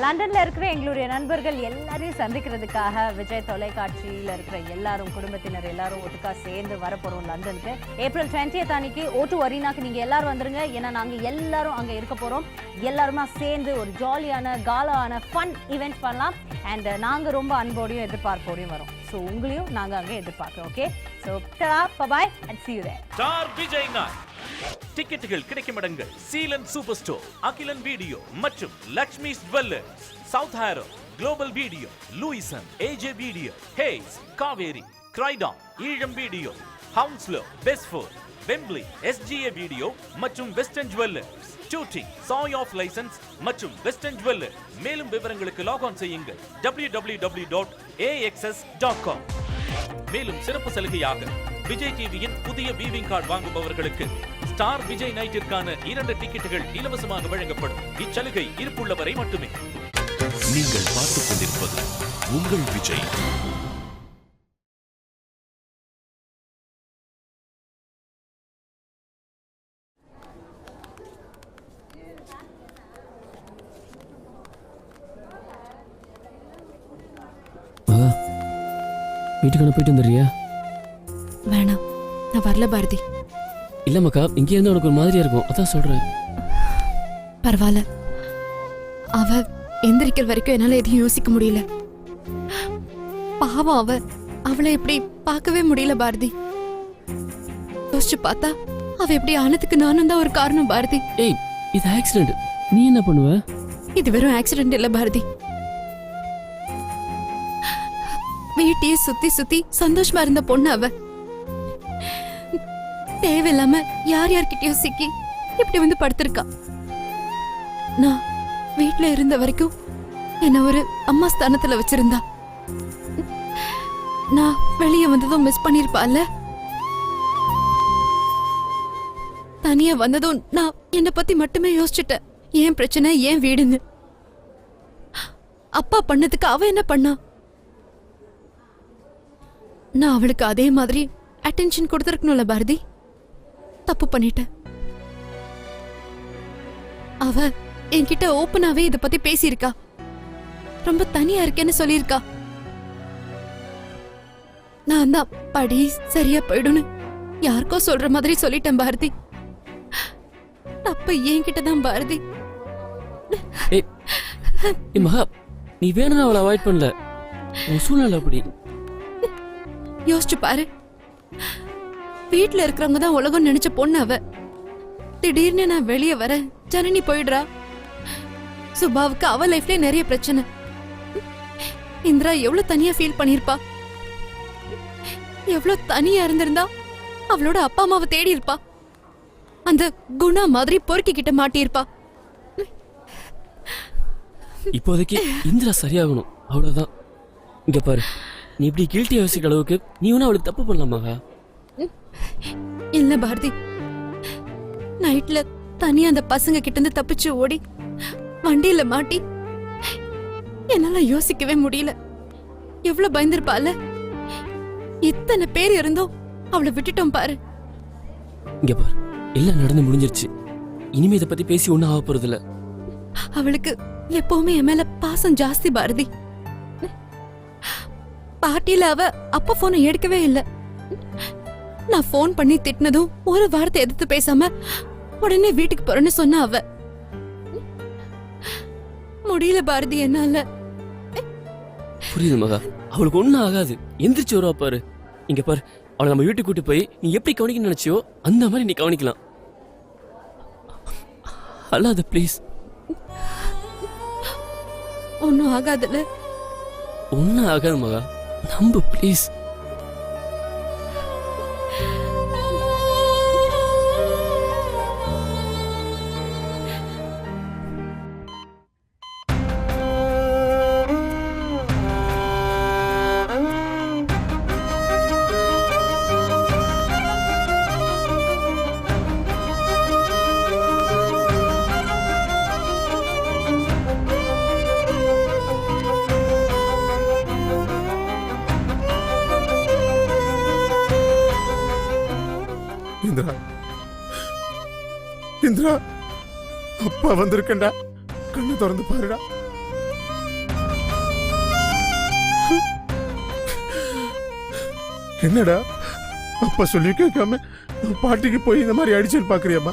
லண்டன்ல இருக்கிற எங்களுடைய நண்பர்கள் எல்லாரையும் சந்திக்கிறதுக்காக விஜய் தொலைக்காட்சியில் இருக்கிற எல்லாரும் குடும்பத்தினர் எல்லாரும் ஒட்டுக்கா சேர்ந்து வரப்போறோம் லண்டனுக்கு. ஏப்ரல் 20th அன்னைக்கு O2 அரினாக்கு நீங்க எல்லாரும் வந்துருங்க. ஏன்னா நாங்க எல்லாரும் அங்க இருக்க போறோம். எல்லாருமா சேர்ந்து ஒரு ஜாலியான காலான ஃபன் ஈவெண்ட் பண்ணலாம். அண்ட் நாங்க ரொம்ப அன்போடையும் எதிர்பார்ப்போடையும் வரோம். ஸோ உங்களையும் நாங்க அங்க எதிர்பார்க்கிறோம். Okay, so bye and see you there. Star Vijay night டிக்கெட்டுகள் கிடைக்கும் இடங்கள் Seelan super store, Akilan video மற்றும் Lakshmi jewellers, South Harrow, global video, Lewisham, AJ video, Hayes, Kaveri, Croydon, Eelam video, Hounslow, Bedford, Wembley, SGA video மற்றும் வெஸ்டர்ன் ஜுவல்லர்ஸ், டூட்டி, சாய் ஆஃப் லைசன்ஸ் மற்றும் western jeweller. மேலும் விவரங்களுக்கு lock on செய்யுங்கள் www.axs.com. மேலும் சிறப்பு சலுகையாக விஜய் டிவியின் புதிய வீவிங் கார்டு வாங்குபவர்களுக்கு ஸ்டார் விஜய் நைட்டிற்கான 2 டிக்கெட்டுகள் இலவசமாக வழங்கப்படும். இச்சலுகை இருப்புள்ளவரை மட்டுமே. நீங்கள் பார்த்துக் கொண்டிருப்பது உங்கள் விஜய். வீட்டுக்கான போயிட்டு வந்துடுறியா? வேணாம், நான் வரல பாரதி. இல்ல மக்கா, இங்கே இருந்து உனக்கு ஒரு மாதிரியா இருக்கும், அதான் சொல்றேன். பரவாயில்ல, அவ எந்திரிக்கிற வரைக்கும் என்னால எதையும் யோசிக்க முடியல. பாவம் அவளை எப்படி பார்க்கவே முடியல பாரதி. யோசிச்சு பார்த்தா அவ எப்படி ஆனதுக்கு நானும் தான் ஒரு காரணம் பாரதி. ஏய், இது ஆக்சிடென்ட். நீ என்ன பண்ணுவ? இது வெறும் ஆக்சிடென்ட் இல்ல பாரதி. வீட்டையே சுத்தி சுத்தி சந்தோஷமா இருந்த பொண்ணு அவ. தேவையில்லாம யார்கிட்டயும் சிக்கி இப்படி வந்து படுத்திருக்கா. நான் வீட்டுல இருந்த வரைக்கும் என்ன ஒரு அம்மா ஸ்தானத்துல வச்சிருந்தா. நான் வெளியே வந்ததும் மிஸ் பண்ணிருப்பால. தனியா வந்ததும் நான் என்னை பத்தி மட்டுமே யோசிச்சுட்டேன். ஏன் பிரச்சனை, ஏன் வீடுன்னு. அப்பா பண்ணதுக்கு அவ என்ன பண்ணா? நான் அவளுக்கு அதே மாதிரி அட்டென்ஷன் கொடுத்துருக்கணும்ல பாரதி. தப்பு பண்ணிட்டேன். அவ என்கிட்ட ஓப்பனாவே இத பத்தி பேசியிருக்கா. ரொம்ப தனியா இருக்கேன்னு சொல்லியிருக்கா. நான் தான் படி சரியா போயிடுன்னு யாருக்கோ சொல்ற மாதிரி சொல்லிட்டேன் பாரதி. தப்பு என்கிட்ட தான் பாரதி. மகா, நீ வேணும்னு அவளை அவாய்ட் பண்ணல, உன் சூழ்நிலை அப்படி. யோசிச்சு பாரு, வீட்டுல இருக்கிறவங்க தான் உலகம் நினைச்ச பொண்ணு அவ. திடீர்னு நான் வெளியே வர ஜனனி போயிடுறா. சுபாவுக்கு அவ லைஃப்ல நிறைய பிரச்சனை. இந்திரா எவ்வளவு தனியா ஃபீல் பண்ணிருப்பா. எவ்வளவு தனியா இருந்திருந்தா அவளோட அப்பா அம்மாவை தேடி இருப்பா. அந்த குணா மாதிரி பொறுக்கிக்கிட்ட மாட்டியிருப்பா. இப்போதைக்கு இந்திரா சரியாகணும், அவ்வளவுதான். இங்க பாரு, நீ இப்படி கில்ட்டி யோசிக்கிற அளவுக்கு நீ ஒன்னும் அவளுக்கு தப்பு பண்ணலாமாகா? இல்ல பாரதி, நைட்ல தனியா அந்த பசங்க கிட்ட இருந்து தப்பிச்சு ஓடி வண்டியில மாட்டி என்னால யோசிக்கவே முடியல. எவ்வளவு பயந்துருப்பால. இத்தனை பேர் இருந்தோம் அவளை விட்டுட்டோம் பாரு. இங்க பாரு, எல்லாம் நடந்து முடிஞ்சிருச்சு. இனிமே இதை பத்தி பேசி ஒன்னும் ஆக போறது இல்ல. அவளுக்கு எப்பவுமே என் மேல பாசம் ஜாஸ்தி பாரதி. பார்ட்டியில அவ அப்பா போனை எடுக்கவே இல்ல. நான் போன் பண்ணி திட்டினதும் ஒரு வார்த்தை எதிர்த்து பேசாம உடனே வீட்டுக்கு போறேன்னு சொன்ன அவ. முடியல பாரதி என்னால. புரியுது மகா, அவளுக்கு ஒன்னும் ஆகாது. எந்திரிச்சு வருவா பாரு. இங்க பாரு, அவளை நம்ம வீட்டுக்கு கூட்டி போய் நீ எப்படி கவனிக்க நினைச்சியோ அந்த மாதிரி நீ கவனிக்கலாம். அல்லாத ப்ளீஸ். ஒன்னும் ஆகாதுல்ல? ஒன்னும் ஆகாது மகா, நம்பு ப்ளீஸ். இந்திரா, இந்திரா, அப்பா வந்திருக்கேன்டா. கண்ணு திறந்து பாருடா. என்னடா அப்பா சொல்லி கேட்காம பாட்டிக்கு போய் இந்த மாதிரி அடிச்சல் பாக்குறியாமா?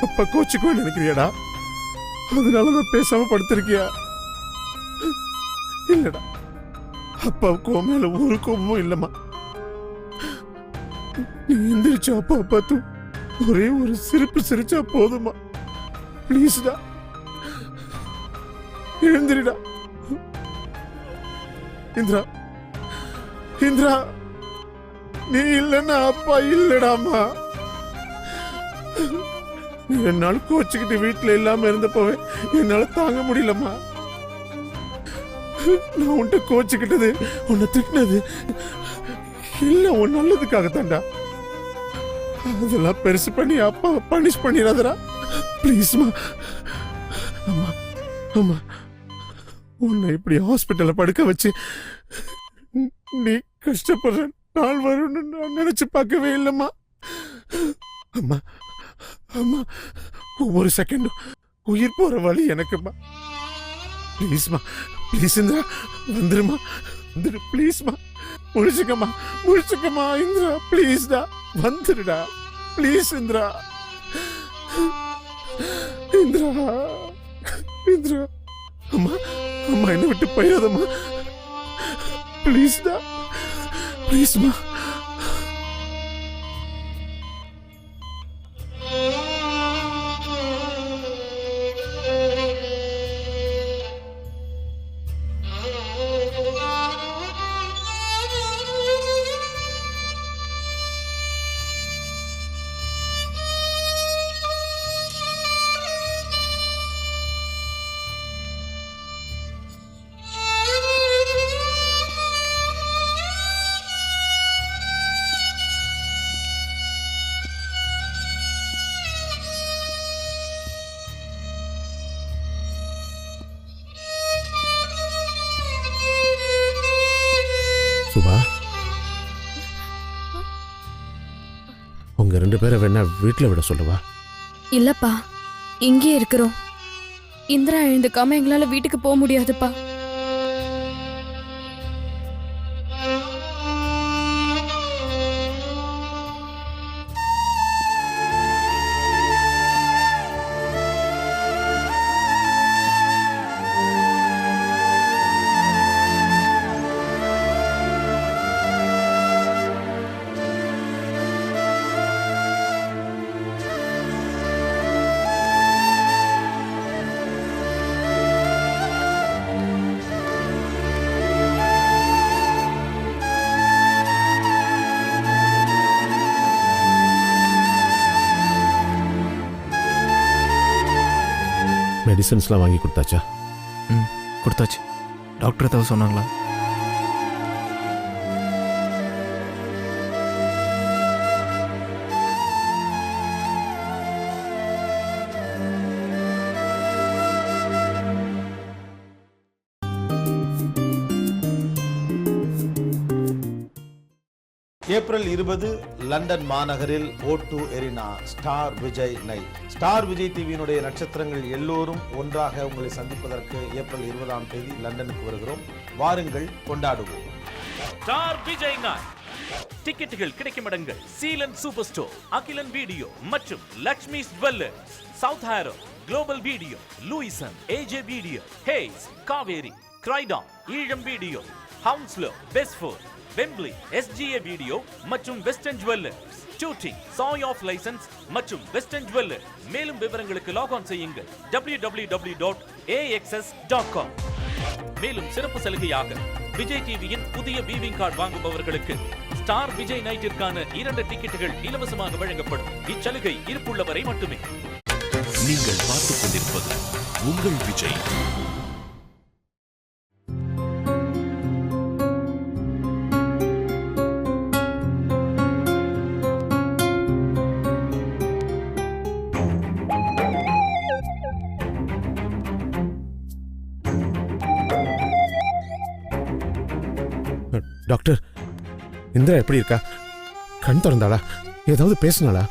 அப்பா கோச்சுக்கோ நினைக்கிறியாடா? அதனாலதான் பேசாம படுத்திருக்கியா? இல்லடா, அப்பாவுக்கு உன் மேல ஒரு கோபமும் இல்லம்மா. நீ எந்திரிச்சு அப்பா பார்த்து ஒரே ஒரு சிரிப்பு சிரிச்சா போதுமா? ப்ளீஸ்டா, எழுந்திரிடா. இந்திரா, இந்திரா, நீ இல்லைன்னா அப்பா இல்லடாமா. நீ என்னால கோச்சுக்கிட்டு வீட்டுல இல்லாம இருந்தப்பவே என்னால தாங்க முடியலம்மா. நான் உன்கிட்ட கோச்சுக்கிட்டது, உன்னை திட்டினது இல்ல உன் நல்லதுக்காகத்தான்டா. அதெல்லாம் பெருசு பண்ணி அப்பா பனிஷ் பண்ணிடாதடா ப்ளீஸ்மா. அம்மா, அம்மா, உன்னை இப்படி ஹாஸ்பிட்டல்ல படுக்க வச்சு நீ கஷ்டப்படுற நாள் வரும்னு நான் நினைச்சு பார்க்கவே இல்லைம்மா. அம்மா, அம்மா, ஒவ்வொரு செகண்டும் உயிர் போற வழி எனக்குமா. ப்ளீஸ்மா, ப்ளீஸ் இந்திரா வந்துருமா, வந்துரு ப்ளீஸ்மா. முழிச்சுக்கம்மா, முழிச்சுக்கம்மா இந்திரா, ப்ளீஸ்டா வந்துருடா ப்ளீஸ் இந்திரா. இந்திரா, இந்திரா, அம்மா, அம்மா என்ன விட்டு போயிடாதம்மா ப்ளீஸ்டா, ப்ளீஸ்மா. சுபா, உங்க 2 பேரை வேணா வீட்டுல விட சொல்லுவா. இல்லப்பா, இங்கே இருக்கிறோம். இந்திரா எழுந்துக்காம எங்களால வீட்டுக்கு போக முடியாதுப்பா. மெடிசன்ஸ்லாம் வாங்கி கொடுத்தாச்சா? கொடுத்தாச்சு. டாக்டர் ஏதாவது சொன்னாங்களா? ஏப்ரல் 20 லண்டன் மாநகரில் O2 arena star Vijay night. Star Vijay டிவியினுடைய நட்சத்திரங்கள் எல்லோரும் ஒன்றாக உங்களை சந்திப்பதற்கு ஏப்ரல் 20ஆம் தேதி லண்டனுக்கு வருகிறோம். வாருங்கள், கொண்டாடுவோம். ஸ்டார் விஜய் நாய் டிக்கெட்டுகள் கிடைக்கும் இடங்கள் Seelan super store, Akilan video மற்றும் Lakshmi jewellers, South Harrow, global video, Lewisham, AJ video, Hayes, Kaveri, Croydon, Eelam video, Hounslow, Bedford, Wembley, SGA video மற்றும் வெஸ்டர்ன் ஜுவல்லர்ஸ், ஷூட்டிங், சாய் ஆஃப் லைசன்ஸ் மற்றும் வெஸ்டர்ன் ஜுவல்லர். மேலும் விவரங்களுக்கு லாக் ஆன் செய்யுங்கள் www.axs.com. மேலும் சிறப்பு சலுகையாக விஜய் டிவியின் புதிய வீவிங் கார்டு வாங்குபவர்களுக்கு ஸ்டார் விஜய் நைட்டிற்கான 2 டிக்கெட்டுகள் இலவசமாக வழங்கப்படும். இச்சலுகை இருப்புள்ளவரை மட்டுமே. நீங்கள் பார்த்துக் கொண்டிருப்பது உங்கள் விஜய். டாக்டர், இந்திரா எப்படி இருக்கா? கண் திறந்தாளா? ஏதாவது பேசினாளா?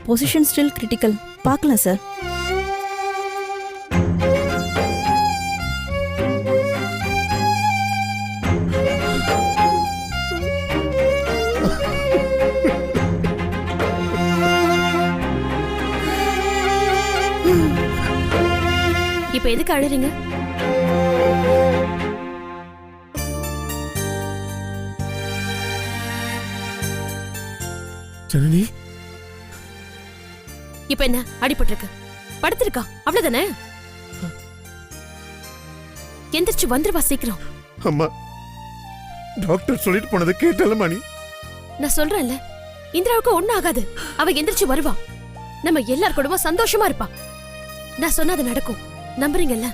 Position still critical. பார்க்கலாம் சார். இப்ப எதுக்கு அழுறீங்க? ஜனனி, இப்ப என்ன அடிபட்டிருக்கு, படுத்திருக்கா, அவ்வளவுதானே? எந்திரிச்சு வந்துருவா சீக்கிரம். அம்மா டாக்டர் சொல்லிட்டு போனதை கேட்டாலும் மணி. நான் சொல்றேன்ல, இந்திராவுக்கு ஒண்ணும் ஆகாது. அவ எந்திரிச்சு வருவா. நம்ம எல்லார் கூடவும் சந்தோஷமா இருப்பா. நான் சொன்னா அது நடக்கும். நம்புறீங்கல்ல?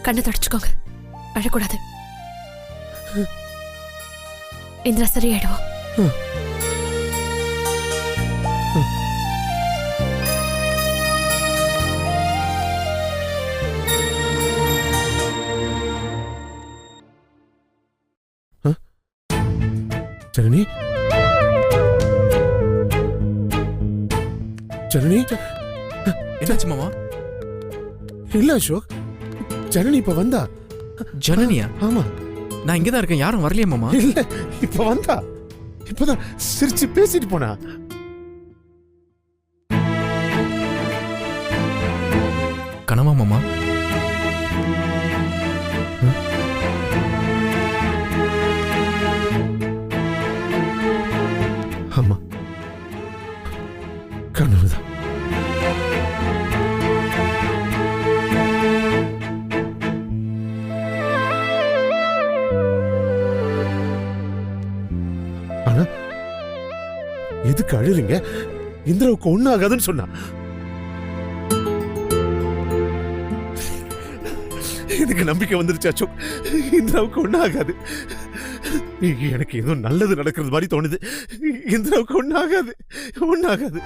கண்ணை தொடச்சுக்கோங்க, அழக்கூடாது. இந்திரா சரியாயிடுவா. ஜனனி, ஜனனி, என்னாச்சு மாமா? இல்ல அசோக், ஜனனி இப்ப வந்தா. ஜனனியா? ஆமா, நான் இங்கதான் இருக்கேன். யாரும் வரலையா மாமா? இல்ல இப்ப வந்தா. இப்பதான் சிரிச்சு பேசிட்டு போனா. கனவா மாமா? ஆமா, கனவுதான். ஆனா எதுக்கு அழுறீங்க? இந்திராவுக்கு ஒண்ணு ஆகாதுன்னு சொன்னா. எனக்கு நம்பிக்கை வந்துருச்சு அசோக், இந்திராவுக்கு ஒண்ணு ஆகாது. எனக்கு ஏதோ நல்லது நடக்கிறது மாதிரி தோணுது. இந்திராவுக்கு ஒண்ணு ஆகாது, ஒண்ணு ஆகாது.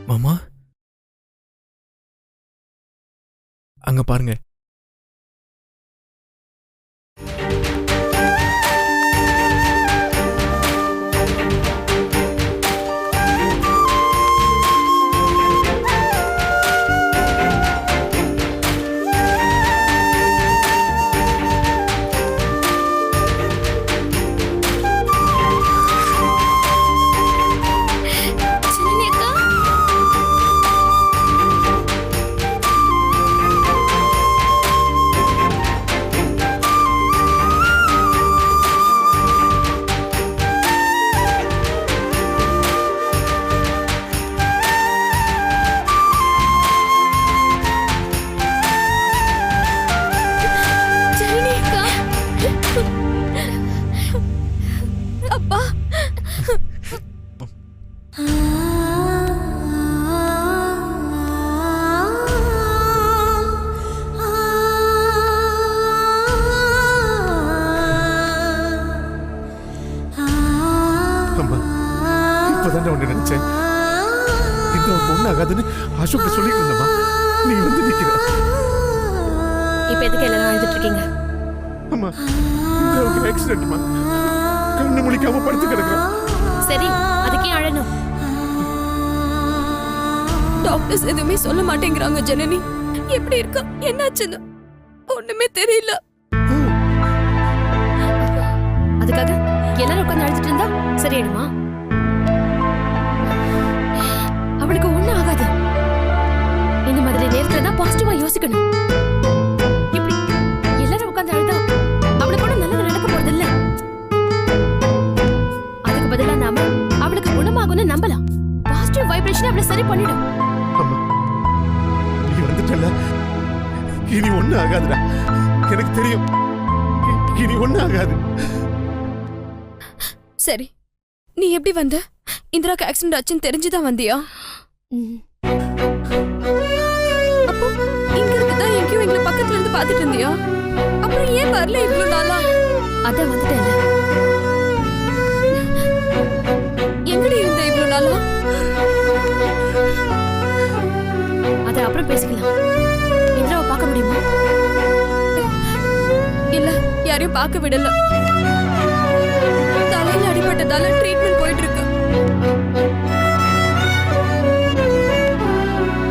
மாமா அங்க பாருங்க. அப்பா, அம்மா, இப்பதான் ஒண்ணு நினைச்சேன். இந்திராவுக்கு ஒண்ணு ஆகாதுன்னு அசோக் சொல்லிட்டு இருந்தம்மா, நீ வந்து நிக்கிற. இப்ப எதுக்கு எல்லாரும் அழுதுட்டு இருக்கீங்க? அம்மா, இந்திராவுக்கு ஆக்சிடென்ட்மா, கண்ணு முழிக்காம படுத்து கிடக்குறான். சரி, அதுக்கே அழணும். டாக்டர்ஸ் எதுவுமே சொல்ல மாட்டேங்கிறாங்க. ஜனனி எப்படி இருக்கா, என்னாச்சுன்னு ஒண்ணுமே தெரியல. அதுக்காக எல்லாரும் உட்கார்ந்து அழுதுட்டு இருந்தா சரியாயிடுமா? அவளுக்கு ஒண்ணும் ஆகாது. இந்த மாதிரி நேரத்துல தான் பாசிட்டிவா யோசிக்கணும். இப்படி எல்லாரும் உட்கார்ந்து அழுதா அவளுக்கு கூட நல்லது நடக்க போறது இல்ல. அதுக்கு பதிலா நாம அவளுக்கு குணமாகும்னு நம்பலாம். பாசிட்டிவ் வைப்ரேஷன் அவளை சரி பண்ணிடும். அம்மா, நீ வந்துட்டல, இனி ஒண்ணு ஆகாதுடா. எனக்கு தெரியும், இனி ஒண்ணு ஆகாது. சரி, நீ எப்படி வந்த? இந்திராக்கு ஆக்சிடென்ட் ஆச்சுன்னு தெரிஞ்சுதான் வந்தியா? அப்போ இங்க இருக்குதான் எங்கேயும் எங்களை பக்கத்துல இருந்து பாத்துட்டு இருந்தியா? அப்புறம் ஏன் வரல இவ்வளவு நாளா? அதான் வந்துட்டேன். எங்கடி இருந்த இவ்வளவு நாளா? அத அப்புறம் பேசிக்கலாம். இந்திராவை பார்க்க முடியுமா? இல்ல, யாரையும் பார்க்க விடல. தலையில அடிபட்டதால ட்ரீட்மெண்ட் போயிட்டு இருக்கு.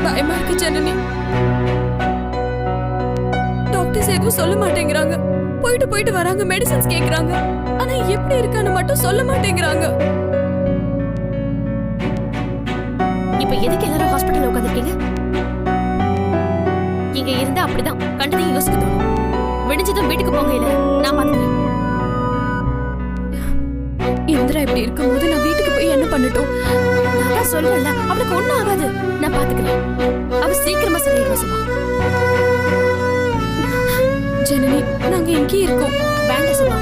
பயமா இருக்கு ஜனனி. டாக்டர்ஸ் எதுவும் சொல்ல மாட்டேங்கிறாங்க. போயிட்டு வராங்க, மெடிசன்ஸ் கேக்குறாங்க. ஆனா எப்படி இருக்கான்னு மட்டும் சொல்ல மாட்டேங்கிறாங்க. இப்ப எதுக்கு எல்லாரும் ஹாஸ்பிட்டல்ல உட்கார்ந்திருக்கீங்க? இங்க இருந்தா அப்படிதான் கண்டதையும் யோசிக்க தோணும். விடிஞ்சதும் வீட்டுக்கு போங்க, இல்ல நான் பாத்துக்கிறேன். இந்திரா இப்படி இருக்கும்போது நான் வீட்டுக்கு போய் என்ன பண்ணட்டும்? நான் தான் சொல்றேன்ல, அவளுக்கு ஒண்ணும் ஆகாது, நான் பாத்துக்கிறேன். அவ சீக்கிரமா சரியாயிடுவா சும்மா. ஜனனி, நாங்க எங்கேயும் இருக்கோம். வேண்டாம் சும்மா,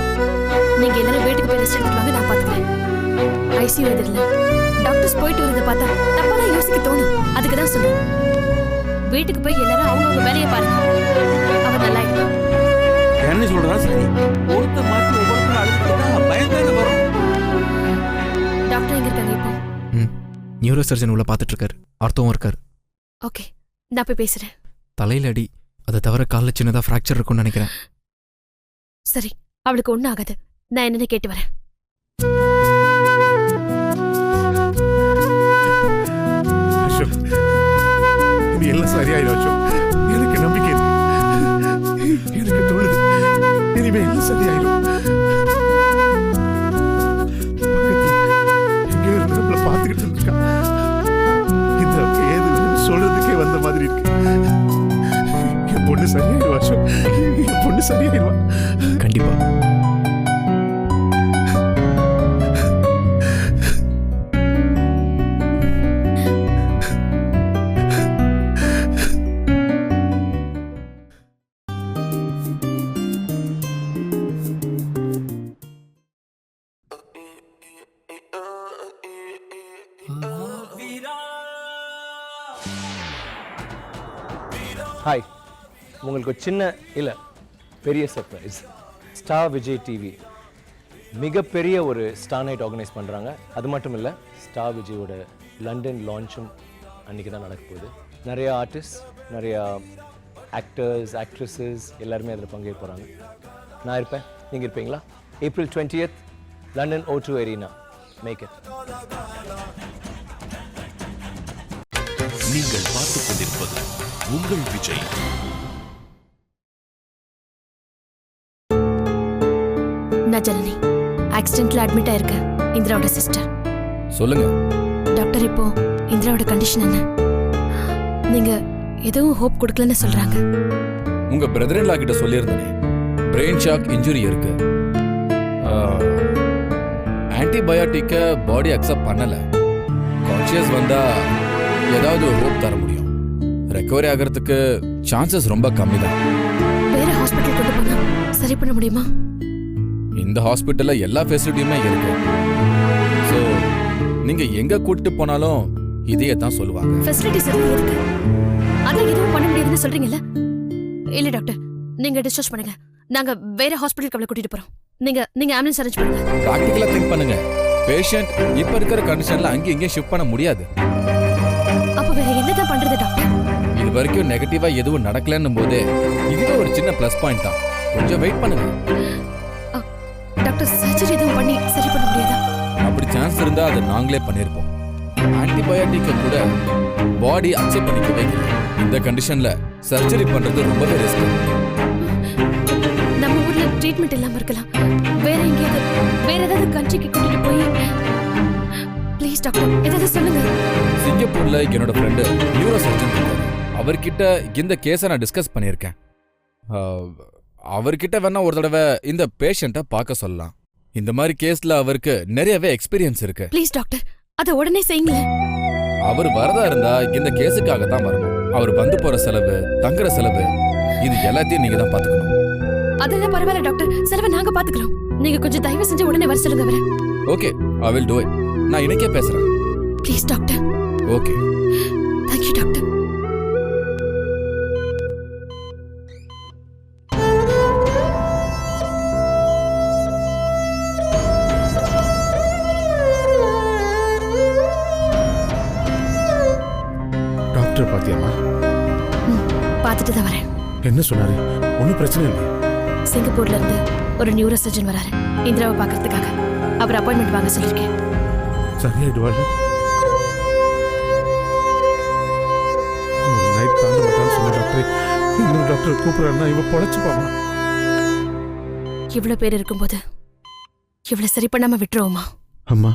நீங்க எல்லாரும் வீட்டுக்கு போய் ரெஸ்ட் எடுத்துட்டு வாங்க, நான் பாத்துக்கிறேன். ஐசியூ எதிரில டாக்டர்ஸ் போயிட்டு வரதை பார்த்தா தப்பாதான் யோசிக்க தோணும். அதுக்கு தான் சொல்றேன், வீட்டுக்கு போய் எல்லாரும் அவங்கவுங்க வேலையை பாருங்க. அவ நல்லா இருக்கா? என்ன சொல்றா? சரி, ஒருத்தர் மாத்தி ஒவ்வொருத்தரும் அழுதுட்டா பயந்தானே வரும். டாக்டர் எங்க இருக்காங்க இப்போ? நியூரோ சர்ஜன் உள்ள பார்த்துட்டு இருக்காரு. ஆர்த்தோவும் இருக்காரு. ஓகே, நான் போய் பேசுறேன். தலையில அடி, அதை தவிர காலில் சின்னதா ஃப்ராக்சர் இருக்கும்னு நினைக்கிறேன். சரி, அவளுக்கு ஒண்ணும் ஆகாது, நான் என்னன்னு கேட்டு வரேன். அசோக், இது எல்லாம் சரியாயிடும் அசோக். எனக்கு நம்பிக்கை இருக்கு. எனக்கு தோணுது இனிமே எல்லாம் சரியாயிடும். பக்கத்துல எங்கேயோ இருந்து நம்மள பார்த்துக்கிட்டு இருக்கா. இந்த ஏது சொல்றதுக்கே வந்த மாதிரி இருக்கு. என் பொண்ணு சரியாயிடுவா அசோக். என் பொண்ணு சரியாயிடுவா கண்டிப்பா. ஹாய், உங்களுக்கு ஒரு சின்ன இல்லை பெரிய சர்ப்ரைஸ். ஸ்டார் விஜய் டிவி மிகப்பெரிய ஒரு ஸ்டார் நைட் ஆர்கனைஸ் பண்ணுறாங்க. அது மட்டும் இல்லை, ஸ்டார் விஜயோட லண்டன் லான்ச்சும் அன்றைக்கி தான் நடக்க போகுது. நிறைய ஆர்டிஸ்ட், நிறையா ஆக்டர்ஸ், ஆக்ட்ரஸஸ் எல்லாருமே அதில் பங்கேற்க போகிறாங்க. நான் இருப்பேன், நீங்கள் இருப்பீங்களா? April 20th, London O2 Arena. Make it. நீங்கள் பார்த்துக் கொண்டிருப்பது உங்கள் விஜய். நான் ஜனனி, ஆக்சிடென்ட்ல அட்மிட் ஆயிருக்கேன். இந்திராவோட சிஸ்டர். சொல்லுங்க டாக்டர், இப்போ இந்திராவோட கண்டிஷன் என்ன? நீங்க எதுவும் ஹோப் கொடுக்கலன்னு சொல்றாங்க. உங்க பிரதர் இன் லா கிட்ட சொல்லியிருந்தேனே, பிரெயின் ஷாக் இன்ஜுரி இருக்கு. ஆன்டிபயோட்டிக்க பாடி அக்செப்ட் பண்ணல. கான்ஷியஸ் வந்தா ஏதாவது ஹோப் தர முடியும். ரெக்கவரி ஆகிறதுக்கு சான்சஸ் ரொம்ப கம்மி தான். வேற ஹாஸ்பிட்டல் கொண்டு போனா சரி பண்ண முடியுமா? இந்த ஹாஸ்பிட்டல்ல எல்லா ஃபெசிலிட்டியுமே இருக்கு. ஸோ நீங்க எங்க கூட்டிட்டு போனாலும் இதையே தான் சொல்லுவாங்க. ஃபெசிலிட்டிஸ் இருக்கு, அதான் எதுவும் பண்ண முடியாதுன்னு சொல்றீங்கல்ல? இல்ல டாக்டர், நீங்க டிஸ்சார்ஜ் பண்ணுங்க. நாங்க வேற ஹாஸ்பிட்டலுக்கு அவளை கூட்டிட்டு போறோம். நீங்க ஆம்புலன்ஸ் அரேஞ்ச் பண்ணுங்க. பிராக்டிகலா திங்க் பண்ணுங்க. பேஷண்ட் இப்ப இருக்கிற கண்டிஷன்ல அங்கே இங்கே ஷிஃப்ட் பண்ண முடியாது. அப்ப வேற என்னதான் பண்றது டாக்டர்? இது வரைக்கும் நெகட்டிவா எதுவும் நடக்கலன்னும் போதே இதுவே ஒரு சின்ன பிளஸ் பாயிண்ட் தான். கொஞ்சம் வெயிட் பண்ணுங்க. டாக்டர், சர்ஜரி எதுவும் பண்ணி சரி பண்ண முடியாதா? அப்படி சான்ஸ் இருந்தா அது நாங்களே பண்ணிருப்போம். ஆன்டிபயோட்டிக்க கூட பாடி அக்செப்ட் பண்ணிக்கவே இல்லை. இந்த கண்டிஷன்ல சர்ஜரி பண்றது ரொம்பவே ரிஸ்க். நம்ம ஊர்ல ட்ரீட்மெண்ட் இல்லாம இருக்கலாம். வேற ஏதாவது கண்ட்ரிக்கு கூட்டிட்டு போய் ப்ளீஸ் டாக்டர் ஏதாவது சொல்லுங்க. சிங்கப்பூர்ல என்னோட ஃப்ரெண்டு நியூரோ சர்ஜன் இருக்காரு. அவர்கிட்ட இந்த கேஸை நான் டிஸ்கஸ் பண்ணியிருக்கேன். அவர்கிட்ட வேணா ஒரு தடவை இந்த பேஷண்ட்டை பார்க்க சொல்லலாம். இந்த மாதிரி கேஸ்ல அவருக்கு நிறையவே எக்ஸ்பீரியன்ஸ் இருக்கு. ப்ளீஸ் டாக்டர், அதை உடனே செய்யுங்களேன். அவர் வரதா இருந்தா இந்த கேஸுக்காக தான் வரணும். அவர் வந்து போற செலவு, தங்குற செலவு, இது எல்லாத்தையும் நீங்க தான் பாத்துக்கணும். அதெல்லாம் பரவாயில்ல டாக்டர், செலவை நாங்க பாத்துக்கிறோம். நீங்க கொஞ்சம் தயவு செஞ்சு உடனே வர சொல்லுங்க அவரை. Okay, I will do it. நான் இன்னைக்கே பேசுறேன். Please doctor. Okay, thank you doctor. Doctor பாத்தியாமா? பார்த்துட்டு தான் வரேன். என்ன சொன்னாரு? ஒன்றும் பிரச்சனை இல்லை. சிங்கப்பூர்ல இருந்து ஒரு நியூரோ சர்ஜன் வராரு இந்திராவை பார்க்கறதுக்காக. அவர் அப்பாயின்மெண்ட் வாங்க சொல்லியிருக்கேன். சரியாயிடுவாள். ஒரு நைட் தாண்ட மாட்டான்னு சொன்ன டாக்டர் இன்னொரு டாக்டர் கூப்பிடுறாருன்னா இவ பொழைச்சுப்பாமா. இவ்வளவு பேர் இருக்கும்போது இவ்வளவு சரி பண்ணாம விட்டுருவோமா? அம்மா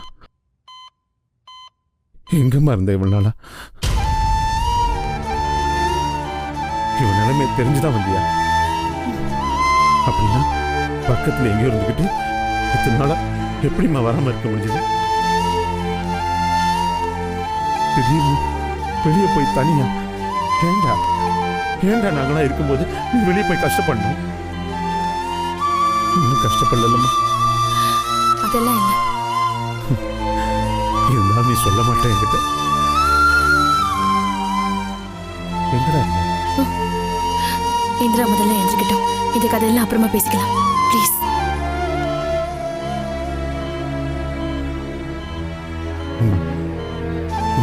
எங்கம்மா இருந்த இவ்வளவு நாளா? இவன் நிலைமை தெரிஞ்சுதான் வந்தியா? அப்படின்னா பக்கத்துல எங்கேயோ இருந்துகிட்டு இத்தனை நாளா எப்படிம்மா வராம இருக்க முடிஞ்சது? திடீர்னு வெளியே போய் தனியா ஏண்டா ஏண்டா நாங்களா இருக்கும்போது நீ வெளியே போய் கஷ்டப்படணும்? இன்னும் கஷ்டப்படலம்மா. அதெல்லாம் இல்லை. இருந்தாலும் நீ சொல்ல மாட்டேன் என்கிட்ட. எங்கடா இருந்த? இந்திரா முதல்ல எழுந்துக்கிட்டோம். இந்த கதையெல்லாம் அப்புறமா பேசிக்கலாம் ப்ளீஸ்.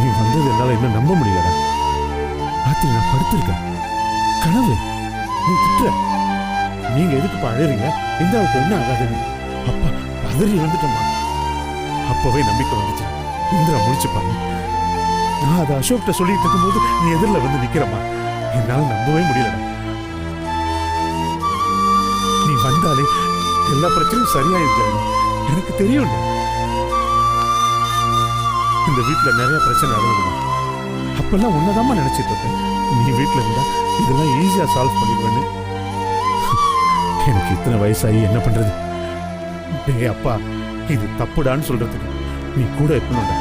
நீ வந்தது என்னால என்ன நம்ப முடியலடா. ராத்திரி நான் படுத்திருக்கேன், கனவு. நீ திட்டுற. நீங்க எதுக்கு அழறீங்க? இந்திராவுக்கு ஒன்றும் ஆகாதுன்னு. அப்பா பதறி வந்துட்டோமா. அப்பவே நம்பிக்கை வந்துச்சு. இந்திரா முடிச்சுப்பாங்க. நான் அதை அசோக்கிட்ட சொல்லிட்டு இருக்கும்போது நீ எதிரில் வந்து நிக்கிறமா. என்னால நம்பவே முடியலடா. நீ வந்தாலே எல்லா பிரச்சனையும் சரியாயிருக்காங்க. எனக்கு தெரியும்டா. இந்த வீட்டுல நிறைய பிரச்சனை நடந்ததுமா. அப்பெல்லாம் உன்னதாமா நினைச்சிட்டு இருப்பேன். நீ வீட்டுல இருந்தா இதெல்லாம் ஈஸியா சால்வ் பண்ணிடுவேன்னு. எனக்கு இத்தனை வயசாகி என்ன பண்றது? டேய் அப்பா, இது தப்புடான்னு சொல்றதுக்கு நீ கூட இருக்கணும்டா.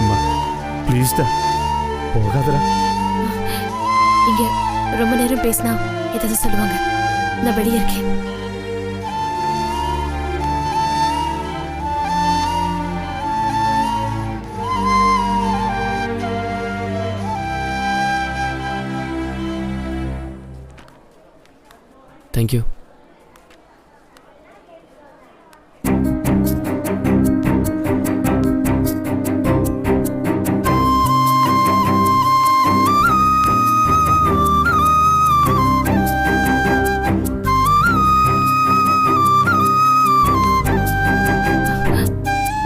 அம்மா ப்ளீஸ்டா, போகாதடா. இங்க ரொம்ப நேரம் பேசினா ஏதாவது சொல்லுவாங்க. நான் வெளியே இருக்கேன். தேங்க்யூ.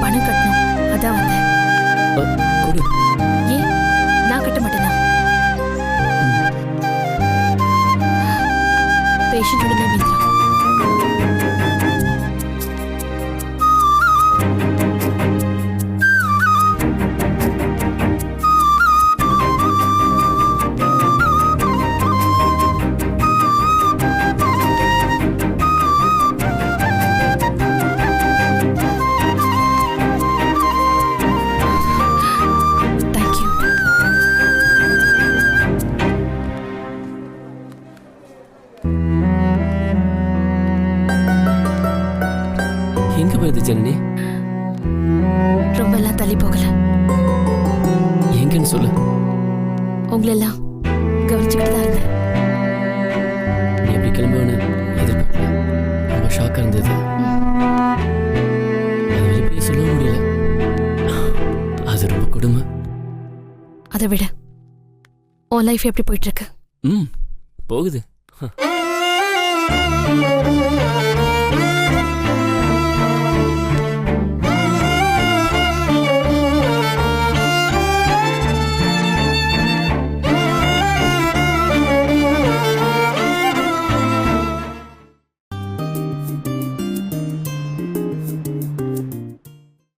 பணம் கட்டணும், அதான் வந்தேன். கொடு. ஏன் நான் கட்ட மாட்டேனா? பேஷண்டோட நேம் இந்திரா. தேங்க்யூ. எங்க போயிருது ஜனனி? ரொம்ப எல்லாம் தள்ளி போகல. எங்கன்னு சொல்லு. உங்களெல்லாம் கவனிச்சுக்கிட்டு தான் இருந்தேன். நீ எப்படி கிளம்புவேன்னு எதிர்பார்க்கல. ரொம்ப ஷாக்காக இருந்தது. அது வெளியே சொல்ல முடியல. அது ரொம்ப கொடுமை. அதை விட உன் லைஃப் எப்படி போயிட்டு இருக்கு? போகுது.